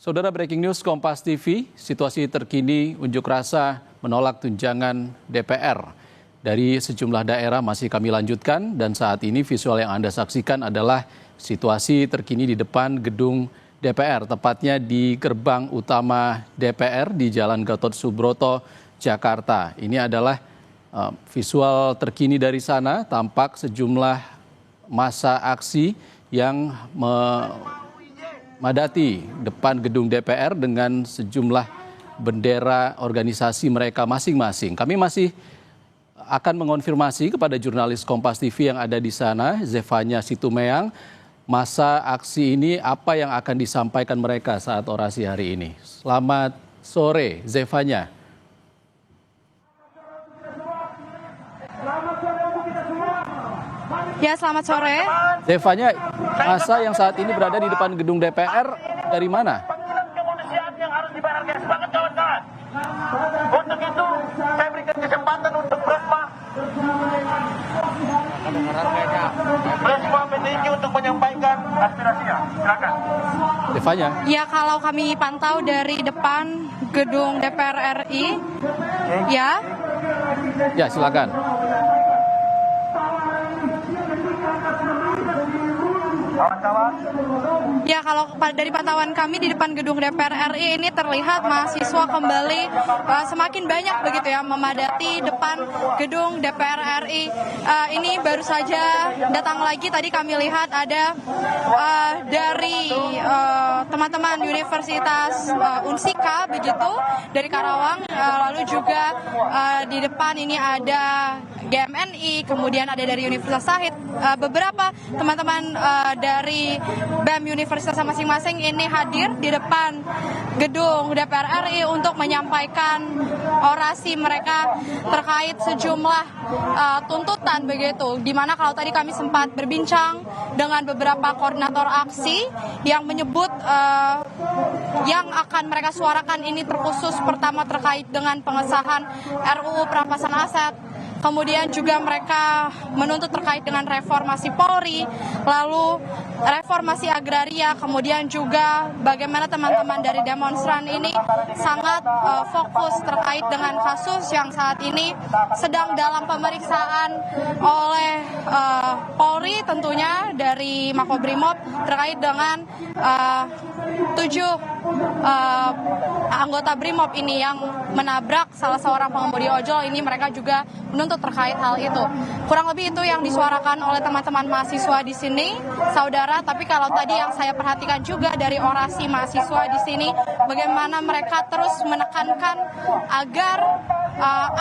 Saudara, breaking news Kompas TV, situasi terkini unjuk rasa menolak tunjangan DPR. Dari sejumlah daerah masih kami lanjutkan dan saat ini visual yang Anda saksikan adalah situasi terkini di depan gedung DPR, tepatnya di gerbang utama DPR di Jalan Gatot Subroto, Jakarta. Ini adalah visual terkini dari sana, tampak sejumlah massa aksi yang memadati depan gedung DPR dengan sejumlah bendera organisasi mereka masing-masing. Kami masih akan mengonfirmasi kepada jurnalis Kompas TV yang ada di sana, Zefanya Situmeang, masa aksi ini apa yang akan disampaikan mereka saat orasi hari ini. Selamat sore, Zefanya. Ya, selamat sore. Zefanya, masa yang saat ini berada di depan gedung DPR dari mana? Untuk itu, saya berikan kesempatan untuk Presma PTIQ untuk menyampaikan aspirasinya. Silakan. Zefanya. Ya, kalau kami pantau dari depan gedung DPR RI, ya. Ya, silakan. Kawan-kawan. Ya, kalau dari pantauan kami di depan gedung DPR RI ini terlihat mahasiswa kembali semakin banyak begitu ya memadati depan gedung DPR RI. Ini baru saja datang lagi, tadi kami lihat ada dari teman-teman Universitas Unsika begitu dari Karawang, lalu juga di depan ini ada GMNI, kemudian ada dari Universitas Sahid, beberapa teman-teman dari BEM Universitas masing-masing ini hadir di depan gedung DPR RI untuk menyampaikan orasi mereka terkait sejumlah tuntutan begitu. Dimana kalau tadi kami sempat berbincang dengan beberapa koordinator aksi yang menyebut yang akan mereka suarakan ini terkhusus pertama terkait dengan pengesahan RUU perampasan aset. Kemudian juga mereka menuntut terkait dengan reformasi Polri, lalu reformasi agraria, kemudian juga bagaimana teman-teman dari demonstran ini sangat fokus terkait dengan kasus yang saat ini sedang dalam pemeriksaan oleh Polri, tentunya dari Makobrimob terkait dengan 7 anggota Brimob ini yang menabrak salah seorang pengemudi ojol. Ini mereka juga menuntut terkait hal itu. Kurang lebih itu yang disuarakan oleh teman-teman mahasiswa di sini, saudara. Tapi kalau tadi yang saya perhatikan juga dari orasi mahasiswa di sini, bagaimana mereka terus menekankan agar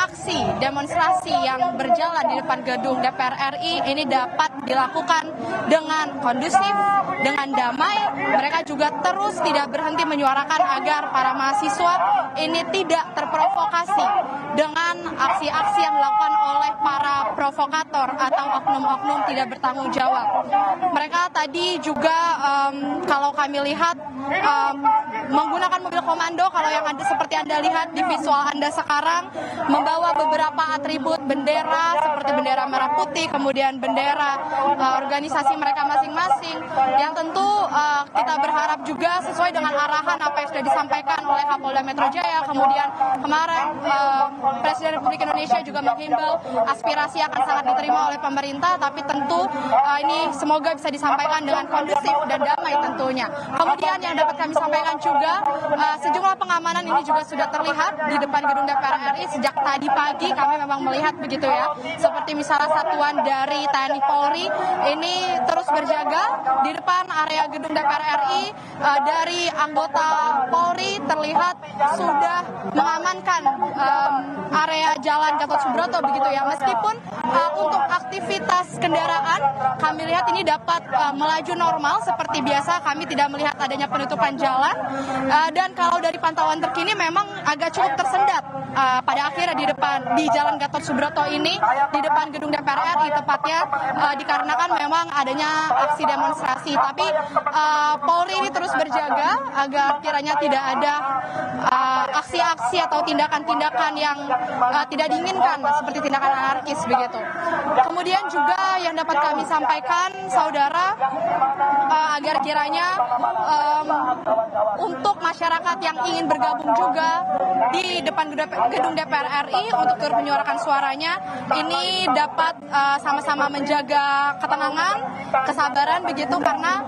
aksi demonstrasi yang berjalan di depan gedung DPR RI ini dapat dilakukan dengan kondusif, dengan damai. Mereka juga terus tidak berhenti menyuarakan agar para mahasiswa ini tidak terprovokasi dengan aksi-aksi yang dilakukan oleh para provokator atau oknum-oknum tidak bertanggung jawab. Mereka tadi juga kalau kami lihat menggunakan mobil komando, kalau yang seperti Anda lihat di visual Anda sekarang, membawa beberapa atribut bendera seperti bendera merah putih, kemudian bendera organisasi mereka masing-masing, yang tentu kita berharap juga sesuai dengan arahan apa yang sudah disampaikan oleh Kapolda Metro Jaya. Kemudian kemarin Presiden Republik Indonesia juga menghimbau aspirasi akan sangat diterima oleh pemerintah, tapi tentu ini semoga bisa disampaikan dengan kondusif dan damai tentunya. Kemudian yang dapat kami sampaikan juga, sejumlah pengamanan ini juga sudah terlihat di depan gedung DPR RI sejak tadi pagi. Kami memang melihat begitu ya, seperti misalnya satuan dari TNI Polri ini terus berjaga di depan area gedung DPR RI. Dari anggota Polri terlihat sudah mengamankan area Jalan Gatot Subroto begitu ya. Meskipun untuk aktivitas kendaraan kami lihat ini dapat melaju normal seperti biasa, kami tidak melihat adanya penutupan jalan. Dan kalau dari pantauan terkini memang agak cukup tersendat pada akhirnya di Jalan Gatot Subroto ini, di depan gedung DPR RI tepatnya, dikarenakan memang adanya aksi demonstrasi. Tapi Polri ini terus berjaga agar kiranya tidak ada aksi-aksi atau tindakan-tindakan yang tidak diinginkan seperti tindakan anarkis begitu. Kemudian juga yang dapat kami sampaikan, saudara, agar kiranya untuk masyarakat yang ingin bergabung juga di depan gedung DPR RI untuk turut menyuarakan suaranya, ini dapat sama-sama menjaga ketenangan, kesabaran begitu, karena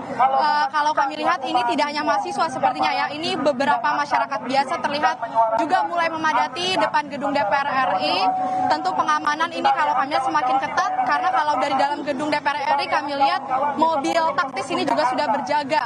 kalau kami lihat ini tidak hanya mahasiswa sepertinya ya, ini beberapa masyarakat biasa terlihat juga mulai memadati depan gedung DPR RI. Tentu pengamanan ini kalau kami lihat semakin ketat, karena kalau dari dalam gedung DPR RI kami lihat mobil taktis ini juga sudah berjaga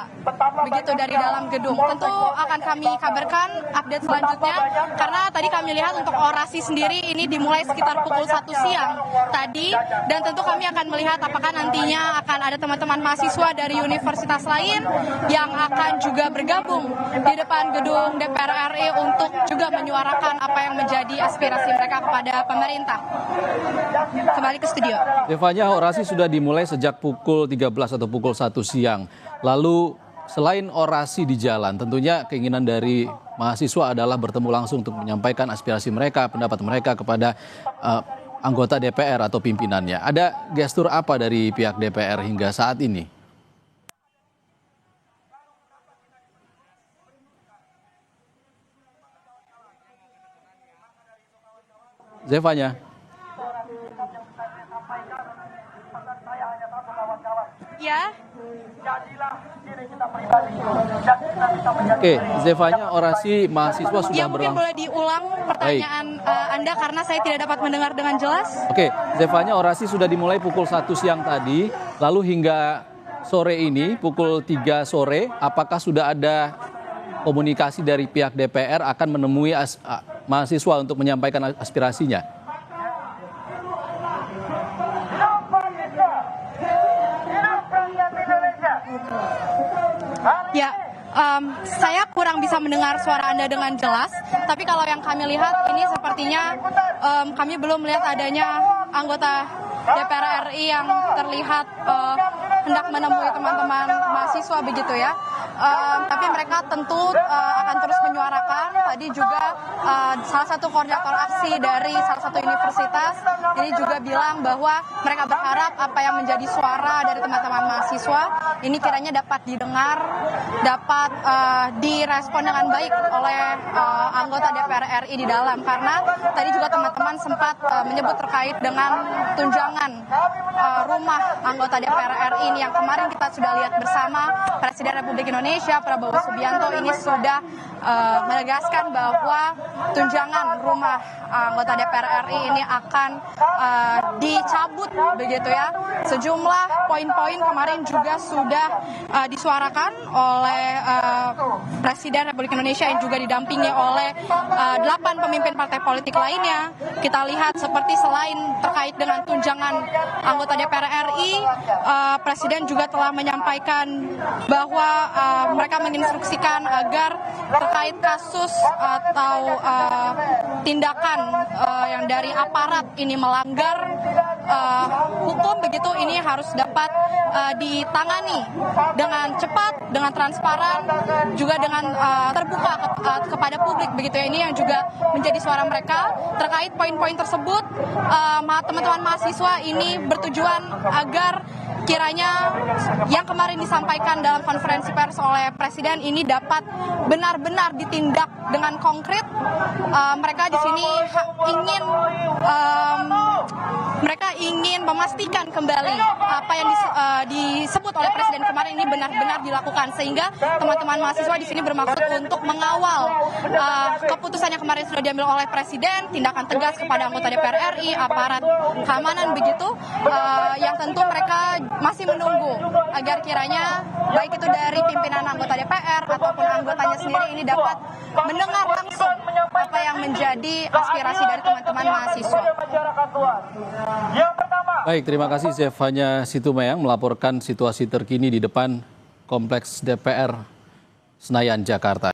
begitu dari dalam gedung. Tentu akan kami kabarkan update selanjutnya, karena tadi kami lihat untuk orasi sendiri ini dimulai sekitar pukul 1 siang tadi, dan tentu kami akan melihat apakah nantinya akan ada teman-teman mahasiswa dari universitas lain yang akan juga bergabung di depan gedung DPR RI untuk juga menyuarakan apa yang menjadi aspirasi mereka kepada pemerintah. Kembali ke studio. Zevanya, orasi sudah dimulai sejak pukul 13 atau pukul 1 siang. Lalu selain orasi di jalan, tentunya keinginan dari mahasiswa adalah bertemu langsung untuk menyampaikan aspirasi mereka, pendapat mereka kepada anggota DPR atau pimpinannya. Ada gestur apa dari pihak DPR hingga saat ini? Zevanya. Ya. Oke, Zevanya, orasi mahasiswa sudah Ya, mungkin berlangsung. boleh diulang pertanyaan Anda karena saya tidak dapat mendengar dengan jelas. Oke, Zevanya, orasi sudah dimulai pukul 1 siang tadi, lalu hingga sore ini pukul 3 sore, apakah sudah ada komunikasi dari pihak DPR akan menemui mahasiswa untuk menyampaikan aspirasinya? Ya, saya kurang bisa mendengar suara Anda dengan jelas, tapi kalau yang kami lihat ini sepertinya kami belum melihat adanya anggota DPR RI yang terlihat hendak menemui teman-teman mahasiswa begitu ya. Tapi mereka tentu akan terus menyuarakan. Tadi juga salah satu koordinator aksi dari salah satu universitas ini juga bilang bahwa mereka berharap apa yang menjadi suara dari teman-teman mahasiswa ini kiranya dapat didengar, dapat direspon dengan baik oleh anggota DPR RI di dalam, karena tadi juga teman-teman sempat menyebut terkait dengan tunjangan rumah anggota DPR RI ini yang kemarin kita sudah lihat bersama Presiden Republik Indonesia Prabowo Subianto ini sudah menegaskan bahwa tunjangan rumah anggota DPR RI ini akan dicabut begitu ya. Sejumlah poin-poin kemarin juga sudah disuarakan oleh Presiden Republik Indonesia yang juga didampingi oleh 8 pemimpin partai politik lainnya. Kita lihat seperti selain terkait dengan tunjangan anggota DPR RI, Presiden juga telah menyampaikan bahwa mereka menginstruksikan agar terkait kasus atau tindakan yang dari aparat ini melanggar hukum begitu, ini harus dapat ditangani dengan cepat, dengan transparan, juga dengan terbuka kepada publik begitu ya. Ini yang juga menjadi suara mereka terkait poin-poin tersebut. Teman-teman mahasiswa ini bertujuan agar kiranya yang kemarin disampaikan dalam konferensi pers oleh Presiden ini dapat benar-benar ditindak dengan konkret. Mereka di sini ingin memastikan kembali apa yang disebut oleh Presiden kemarin ini benar-benar dilakukan, sehingga teman-teman mahasiswa di sini bermaksud untuk mengawal keputusan yang kemarin sudah diambil oleh Presiden, tindakan tegas kepada anggota DPR RI, aparat keamanan begitu, yang tentu mereka masih menunggu agar kiranya baik itu dari pimpinan anggota DPR ataupun anggotanya sendiri ini dapat mendengar langsung apa yang menjadi aspirasi dari teman-teman mahasiswa. Baik, terima kasih Zevanya Situmayang melaporkan situasi terkini di depan Kompleks DPR Senayan, Jakarta.